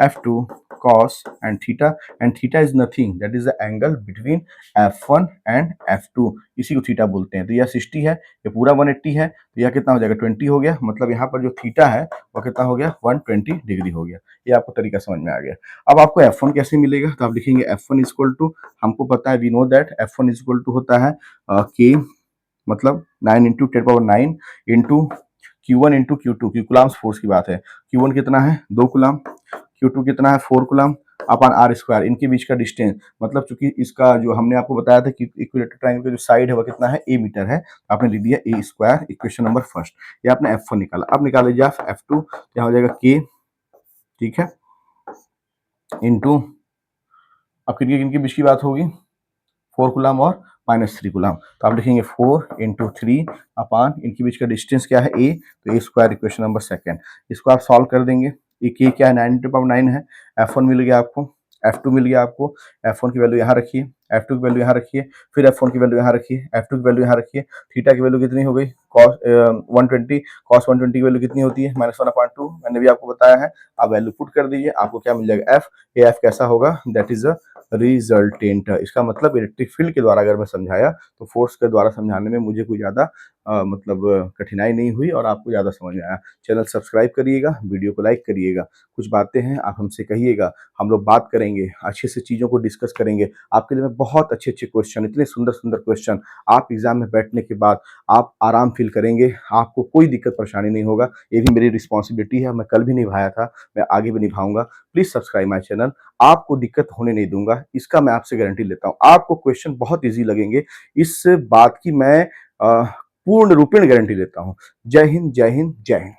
F2 cos and theta is nothing, that is the angle between F1 and F2, इसी को theta बोलते हैं। तो यह 60 है, ये पूरा 180 है, तो यह कितना हो जाएगा, 20 हो गया। मतलब यहाँ पर जो थीटा है वो कितना हो गया, 120 डिग्री हो गया। ये आपको तरीका समझ में आ गया। अब आपको F1 कैसे मिलेगा, तो आप लिखेंगे F1 इक्वल टू, हमको पता है, we know that F1 equal to होता है K, मतलब 9 into 10⁹ into Q1 into Q2, coulomb's force की बात है। Q1 कितना है, 2 कूलम, Q2 कितना है, 4 कूलम अपन R स्क्वायर, इनके बीच का डिस्टेंस, मतलब चूंकि इसका जो हमने आपको बताया था कि इक्विलेटरल ट्रायंगल का जो साइड है वो कितना है, A मीटर है, आपने लिख दिया A square, equation number first. ये आपने F1 निकाला। अब निकाल लीजिए आप F2, क्या हो जाएगा K, ठीक है, इंटू, अब किनके किनके बीच की बात होगी, 4 कूलम और -3 कूलम। तो आप लिखेंगे 4 × 3 अपान इनके बीच का डिस्टेंस क्या है a, तो a square equation number second. इसको आप सॉल्व कर देंगे। ये k क्या है 9 × 9 है। F1 मिल गया आपको, F2 मिल गया आपको। F1 की वैल्यू यहाँ रखिए, F2 की वैल्यू यहाँ रखिए, फिर F1 की वैल्यू यहाँ रखिए, F2 की वैल्यू यहाँ रखिए। थीटा की वैल्यू कितनी हो गई cos 120, cos 120 की वैल्यू कितनी होती है -1/2, मैंने भी आपको बताया है। आप वैल्यू पुट कर दीजिए, आपको क्या मिल जाएगा f। ये f कैसा होगा, दैट इज अ रिजल्टेंट। इसका मतलब इलेक्ट्रिक फील्ड के द्वारा अगर मैं समझाया तो फोर्स के द्वारा समझाने में मुझे कोई ज्यादा मतलब कठिनाई नहीं हुई और आपको ज्यादा समझ में आया। चैनल सब्सक्राइब करिएगा, वीडियो को लाइक करिएगा। कुछ बातें हैं आप हमसे कहिएगा, हम लोग बात करेंगे, अच्छे से चीज़ों को डिस्कस करेंगे। आपके लिए मैं बहुत अच्छे अच्छे क्वेश्चन, इतने सुंदर सुंदर क्वेश्चन, आप एग्जाम में बैठने के बाद आप आराम फील करेंगे, आपको कोई दिक्कत परेशानी नहीं होगा। ये भी मेरी रिस्पॉन्सिबिलिटी है, मैं कल भी निभाया था, मैं आगे भी निभाऊंगा। प्लीज सब्सक्राइब माई चैनल, आपको दिक्कत होने नहीं दूंगा, इसका मैं आपसे गारंटी लेता हूँ। आपको क्वेश्चन बहुत ईजी लगेंगे, इस बात की मैं पूर्ण रूपेण गारंटी लेता हूँ। जय हिंद, जय हिंद, जय हिंद।